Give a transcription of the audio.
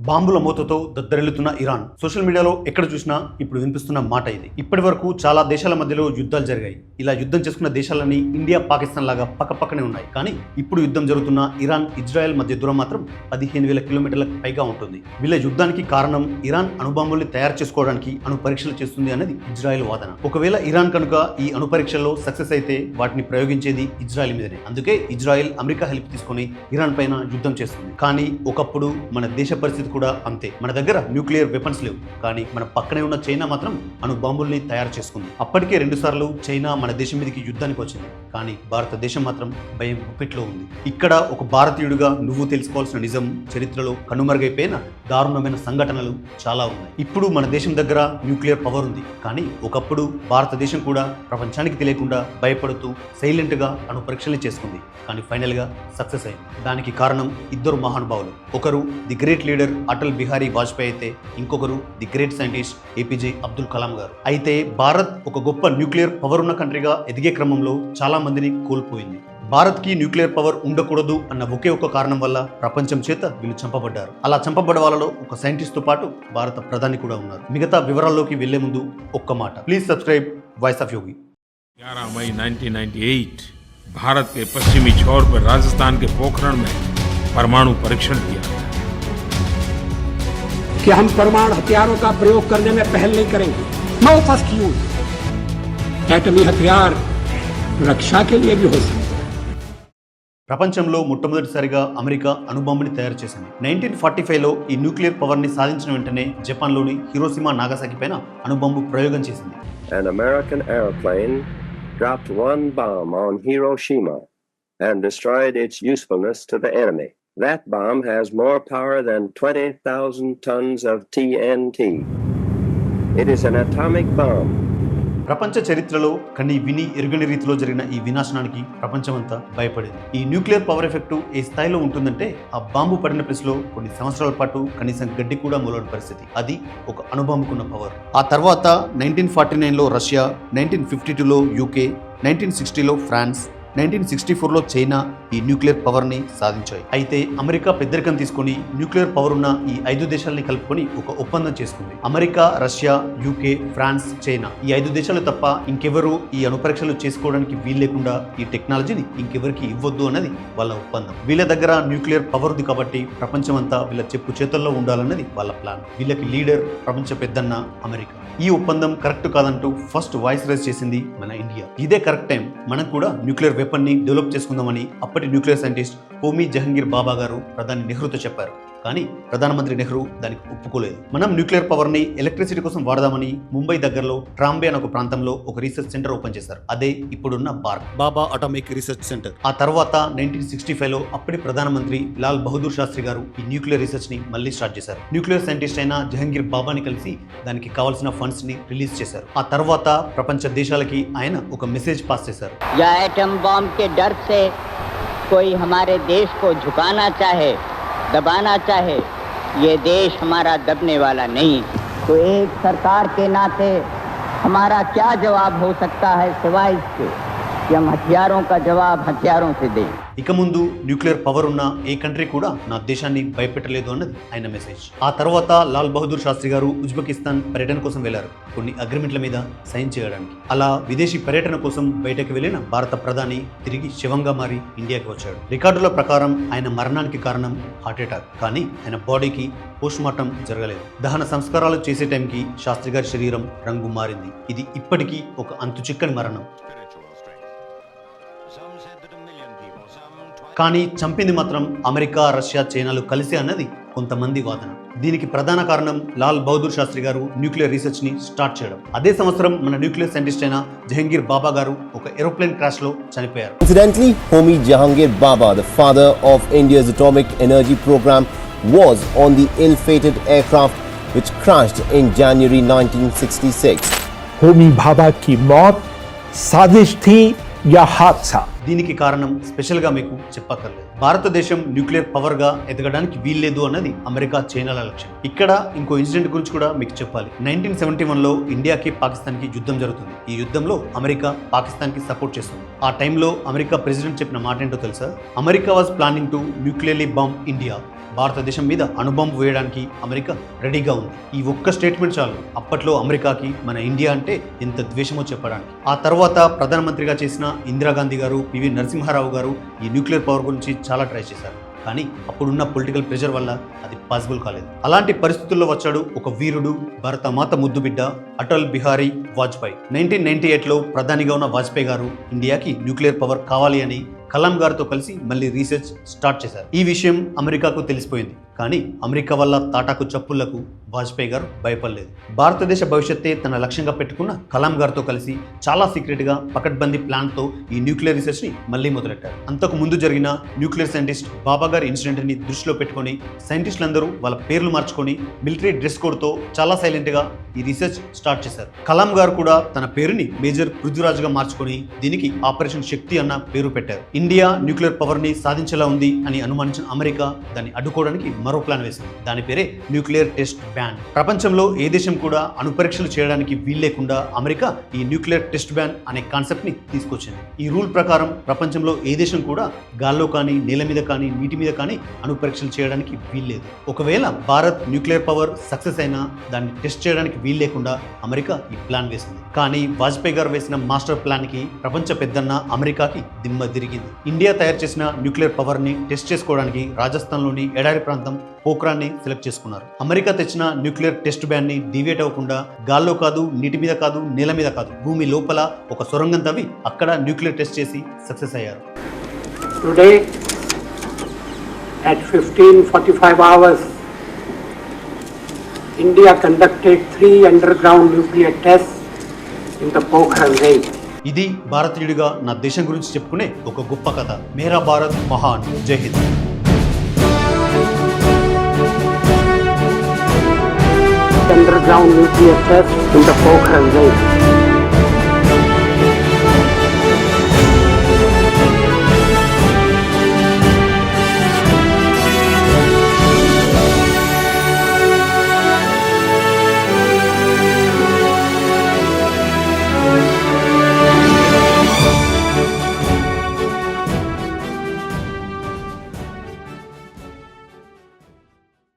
బాంబుల మూతతో దద్దరిల్లుతున్న Iran. Social మీడియాలో ఎక్కడ చూసినా ఇప్పుడు వినిపిస్తున్న మాట ఇది. ఇప్పటి వరకు చాలా దేశాల మధ్యలో యుద్ధాలు జరిగాయి. ఇలా యుద్ధం చేసుకున్న దేశాలన్నీ ఇండియా, పాకిస్తాన్ లాగా పక్కపక్కనే ఉన్నాయి. కానీ ఇప్పుడు యుద్ధం జరుగుతున్న ఇరాన్, ఇజ్రాయెల్ మధ్య దూరం మాత్రం 15,000 కిలోమీటర్లకు పైగా ఉంటుంది. వీళ్ళ యుద్ధానికి కారణం ఇరాన్ అణుబాంబుల్ని తయారు చేసుకోవడానికి అణు పరీక్షలు చేస్తుంది అనేది ఇజ్రాయెల్ వాదన. ఒకవేళ ఇరాన్ కనుక ఈ అణు పరీక్షల్లో సక్సెస్ అయితే వాటిని ప్రయోగించేది ఇజ్రాయెల్ మీదనే. అందుకే ఇజ్రాయెల్ అమెరికా హెల్ప్ తీసుకుని ఇరాన్ పైన యుద్ధం చేస్తుంది. కానీ ఒకప్పుడు మన దేశ పరిస్థితి కూడా అంతే. మన దగ్గర న్యూక్లియర్ వెపన్స్ లేవు, కానీ మన పక్కనే ఉన్న చైనా మాత్రం అణు బాంబుల్ని తయారు చేసుకుంది. అప్పటికే 2 సార్లు చైనా మన దేశం మీదకి యుద్ధానికి వచ్చింది. కానీ భారతదేశం మాత్రం భయం గుప్పిట్లో ఉంది. ఇక్కడ ఒక భారతీయుడిగా నువ్వు తెలుసుకోవాల్సిన నిజం, చరిత్రలో కనుమరుగైపోయిన దారుణమైన సంఘటనలు చాలా ఉన్నాయి. ఇప్పుడు మన దేశం దగ్గర న్యూక్లియర్ పవర్ ఉంది, కానీ ఒకప్పుడు భారతదేశం కూడా ప్రపంచానికి తెలియకుండా భయపడుతూ సైలెంట్ గా అణు పరీక్షలు చేసుకుంది. కానీ ఫైనల్ గా సక్సెస్ అయింది. దానికి కారణం ఇద్దరు మహానుభావులు. ఒకరు the great leader Atal Bihari Vajpayee అయితే ఇంకొకరు the great scientist APJ Abdul Kalam గారు. అయితే భారత్ ఒక గొప్ప న్యూక్లియర్ పవర్ ఉన్న కంట్రీగా ఎదిగే క్రమంలో చాలా మందిని కోల్పోయింది. భారత్ కి న్యూక్లియర్ పవర్ ఉండకూడదు అన్న ఒకే ఒక కారణం వల్ల ప్రపంచం చేత వీళ్ళు చంపబడ్డారు. అలా చంపబడ్డ వాళ్ళలో ఒక సైంటిస్ట్ తో పాటు భారత ప్రధాని కూడా ఉన్నారు. మిగతా వివరాల్లోకి వెళ్లే ముందు ఒక్క మాట, ప్లీజ్ సబ్స్క్రైబ్ వాయిస్ ఆఫ్ యోగి. 11 मई 1998 भारत के पश्चिमी छोर पर राजस्थान के पोखरण में परमाणु परीक्षण किया कि हम परमाणु हथियारों का प्रयोग करने में पहल नहीं करेंगे. No first use. एटमी हथियार रक्षा के लिए भी हो सकते. ప్రపంచంలో మొట్టమొదటిసారిగా అమెరికా అణుబాంబుని తయారు చేసింది. 1945లో ఈ న్యూక్లియర్ పవర్ ని సాధించిన వెంటనే జపాన్లోని హిరోషిమా, నాగసాకి పైన అణుబాంబు ప్రయోగం చేసింది. An American airplane dropped one bomb on Hiroshima and destroyed its usefulness to the enemy. That bomb has more power than 20,000 tons of TNT. It is an atomic bomb. ప్రపంచ చరిత్రలో కని విని ఎరుగని రీతిలో జరిగిన ఈ వినాశనానికి ప్రపంచమంతా భయపడింది. ఈ న్యూక్లియర్ పవర్ ఎఫెక్ట్ ఏ స్థాయిలో ఉంటుందంటే ఆ బాంబు పడిన ప్లేస్ లో కొన్ని సంవత్సరాల పాటు కనీసం గడ్డి కూడా మూలని పరిస్థితి. అది ఒక అణుబాంబుకున్న పవర్. ఆ తర్వాత 1949లో రష్యా, 1952లో యూకే, 1960లో ఫ్రాన్స్, 1964లో చైనా ఈ న్యూక్లియర్ పవర్ ని సాధించాయి. అయితే అమెరికా పెద్దరికం తీసుకుని న్యూక్లియర్ పవర్ ఉన్న ఈ 5 దేశాలని కలుపుకొని ఒక ఒప్పందం చేసుకుంది. America, Russia, UK, France, China ఈ 5 దేశాలు తప్ప ఇంకెవరు ఈ అణు పరీక్షలు చేసుకోవడానికి వీలు లేకుండా ఈ టెక్నాలజీని ఇంకెవరికి ఇవ్వద్దు అన్నది వాళ్ళ ఒప్పందం. వీళ్ళ దగ్గర న్యూక్లియర్ పవర్ ఉంది కాబట్టి ప్రపంచం అంతా వీళ్ళ చెప్పు చేతుల్లో ఉండాలన్నది వాళ్ళ ప్లాన్. వీళ్ళకి లీడర్ ప్రపంచ పెద్దన్న అమెరికా. ఈ ఒప్పందం కరెక్ట్ కాదంటూ ఫస్ట్ వాయిస్ రైజ్ చేసింది మన ఇండియా. ఇదే కరెక్ట్ టైం మనం కూడా న్యూక్లియర్ వెపన్ ని డెవలప్ చేసుకుందామని అప్పటి న్యూక్లియర్ సైంటిస్ట్ హోమీ జహంగీర్ బాబా గారు ప్రధాని నెహ్రూతో చెప్పారు. కానీ ప్రధానమంత్రి నెహ్రూ దానికి ఒప్పుకోలేదు. మనం న్యూక్లియర్ పవర్ ని ఎలక్ట్రిసిటీ కోసం వాడదామని ముంబై దగ్గరలో ట్రాంబే అనే ఒక ప్రాంతంలో ఒక రీసెర్చ్ సెంటర్ ఓపెన్ చేశారు. అదే ఇప్పుడున్న బాబా అటామిక్ రీసెర్చ్ సెంటర్. ఆ తర్వాత 1965లో అప్పటి ప్రధానమంత్రి లాల్ బహదూర్ శాస్త్రి గారు ఈ న్యూక్లియర్ రీసెర్చ్ ని మళ్ళీ స్టార్ట్ చేశారు. న్యూక్లియర్ సైంటిస్ట్ అయిన జహంగీర్ బాబాని కలిసి దానికి కావాల్సిన ఫండ్స్ ని రిలీజ్ చేశారు. ఆ తర్వాత ప్రపంచ దేశాలకి ఆయన ఒక మెసేజ్ పాస్ చేశారు. या एटम बॉम्ब के डर से कोई हमारे देश को झुकाना चाहे, दबाना चाहे, ये देश हमारा दबने वाला नहीं. तो एक सरकार के नाते हमारा क्या जवाब हो सकता है सिवाय इसके कि हम हथियारों का जवाब हथियारों से दें. ఇక ముందు న్యూక్లియర్ పవర్ ఉన్న ఏ కంట్రీ కూడా నా దేశాన్ని భయపెట్టలేదు అన్నది ఆయన మెసేజ్. ఆ తర్వాత లాల్ బహదూర్ శాస్త్రి గారు ఉజ్బెకిస్తాన్ పర్యటన కోసం వెళ్లారు, కొన్ని అగ్రిమెంట్ల మీద సైన్ చేయడానికి. అలా విదేశీ పర్యటన కోసం బయటకు వెళ్లిన భారత ప్రధాని తిరిగి శవంగా మారి ఇండియాకి వచ్చాడు. రికార్డుల ప్రకారం ఆయన మరణానికి కారణం హార్ట్ అటాక్. కానీ ఆయన బాడీకి పోస్ట్ మార్టం జరగలేదు. దహన సంస్కారాలు చేసే టైంకి శాస్త్రి గారి శరీరం రంగు మారింది. ఇది ఇప్పటికీ ఒక అంతు చిక్కని మరణం. కానీ చంపింది మాత్రం అమెరికా, రష్యా, చైనాలు కలిసి అన్నది కొంతమంది వాదన. దీనికి ప్రధాన కారణం లాల్ బహదూర్ శాస్త్రి గారు న్యూక్లియర్ రీసెర్చ్ ని స్టార్ట్ చేయడం. అదే సంవత్సరం మన న్యూక్లియర్ సైంటిస్ట్ అయిన జహంగీర్ బాబా గారు ఒక ఏరోప్లేన్ క్రాష్ లో చనిపోయారు. Incidentally, Homi Jahangir Baba, the father of India's atomic energy program, was on the ill-fated aircraft which crashed in January 1966. Homi Bhabha की मौत साजिश थी या हादसा? దీనికి కారణం స్పెషల్గా మీకు చెప్పక్కర్లేదు. భారతదేశం న్యూక్లియర్ పవర్గా ఎదగడానికి వీల్లేదు అన్నది అమెరికా చైనాల లక్ష్యం. ఇక్కడ ఇంకో ఇన్సిడెంట్ గురించి కూడా మీకు చెప్పాలి. 1971లో ఇండియాకి పాకిస్తాన్కి యుద్ధం జరుగుతుంది. ఈ యుద్ధంలో అమెరికా పాకిస్తాన్కి సపోర్ట్ చేస్తుంది. ఆ టైంలో అమెరికా ప్రెసిడెంట్ చెప్పిన మాట ఏంటో తెలుసా? America was planning to nuclearly bomb India. భారతదేశం మీద అణుబాంబు వేయడానికి అమెరికా రెడీగా ఉంది. ఈ ఒక్క స్టేట్మెంట్ చాలు అప్పట్లో అమెరికాకి మన ఇండియా అంటే ఎంత ద్వేషమో చెప్పడానికి. ఆ తర్వాత ప్రధానమంత్రిగా చేసిన ఇందిరాగాంధీ గారు, పివి నరసింహారావు గారు ఈ న్యూక్లియర్ పవర్ గురించి చాలా ట్రై చేశారు. కానీ అప్పుడున్న పొలిటికల్ ప్రెషర్ వల్ల అది పాసిబుల్ కాలేదు. అలాంటి పరిస్థితుల్లో వచ్చాడు ఒక వీరుడు, భరతమాత ముద్దుబిడ్డ అటల్ బిహారీ వాజ్పేయి. 1998లో ప్రధానిగా ఉన్న వాజ్పేయి గారు ఇండియాకి న్యూక్లియర్ పవర్ కావాలి అని కలాం గారితో కలిసి మళ్ళీ రీసెర్చ్ స్టార్ట్ చేశారు. ఈ విషయం అమెరికాకు తెలిసిపోయింది. కానీ అమెరికా వల్ల తాటాకు చప్పుళ్లకు వాజ్పేయి గారు భయపడలేదు. భారతదేశ భవిష్యత్తే తన లక్ష్యంగా పెట్టుకున్న కలాం గారితో కలిసి చాలా సీక్రెట్గా పకడ్బందీ ప్లాన్తో ఈ న్యూక్లియర్ రీసెర్చ్ని మళ్ళీ మొదలెట్టారు. అంతకు ముందు జరిగిన న్యూక్లియర్ సైంటిస్ట్ బాబా గారి ఇన్సిడెంట్ని దృష్టిలో పెట్టుకొని సైంటిస్టులందరూ వాళ్ళ పేర్లు మార్చుకొని మిలిటరీ డ్రెస్ కోడ్తో చాలా సైలెంట్గా ఈ రీసెర్చ్ స్టార్ట్ చేశారు. కలాం గారు కూడా తన పేరుని మేజర్ పృథ్వీరాజ్గా మార్చుకొని దీనికి ఆపరేషన్ శక్తి అన్న పేరు పెట్టారు. ఇండియా న్యూక్లియర్ పవర్ని సాధించేలా ఉంది అని అనుమానించిన అమెరికా దాన్ని అడ్డుకోవడానికి మరో ప్లాన్ వేసింది. దాని పేరే న్యూక్లియర్ టెస్ట్ బ్యాన్. ప్రపంచంలో ఏ దేశం కూడా అణుపరీక్షలు చేయడానికి వీల్లేకుండా అమెరికా ఈ న్యూక్లియర్ టెస్ట్ బ్యాన్ అనే కాన్సెప్ట్ ని తీసుకొచ్చింది. ఈ రూల్ ప్రకారం ప్రపంచంలో ఏ దేశం కూడా గాల్లో కానీ, నేల మీద కానీ, నీటి మీద కానీ అణుపరీక్షలు చేయడానికి వీల్లేదు. ఒకవేళ భారత్ న్యూక్లియర్ పవర్ సక్సెస్ అయినా దాన్ని టెస్ట్ చేయడానికి వీల్లేకుండా అమెరికా ఈ ప్లాన్ వేసింది. కానీ వాజ్పేయి గారు వేసిన మాస్టర్ ప్లాన్ కి ప్రపంచ పెద్దన్న అమెరికాకి దిమ్మ తిరిగింది. ఇండియా తయారు చేసిన న్యూక్లియర్ పవర్ ని టెస్ట్ చేసుకోవడానికి రాజస్థాన్లోని ఎడారి ప్రాంతం పోఖ్రాన్ని సెలెక్ట్ చేసుకున్నారు. అమెరికా తెచ్చిన న్యూక్లియర్ టెస్ట్ బ్యాన్ ని డివేట్ అవ్వకుండా గాల్లో కాదు, నీటి మీద కాదు, నేల మీద కాదు, భూమి లోపల ఒక సొరంగం తవ్వి అక్కడ న్యూక్లియర్ టెస్ట్ చేసి సక్సెస్ అయ్యారు. Today at 15:45 hours, India conducted 3 underground nuclear tests in the Pokhran range. ఇది భారతీయుడిగా నా దేశం గురించి చెప్పుకునే ఒక గొప్ప కథ. మేరా భారత్ మహాన్. జై Hind. Underground nuclear test in the Pokhran range.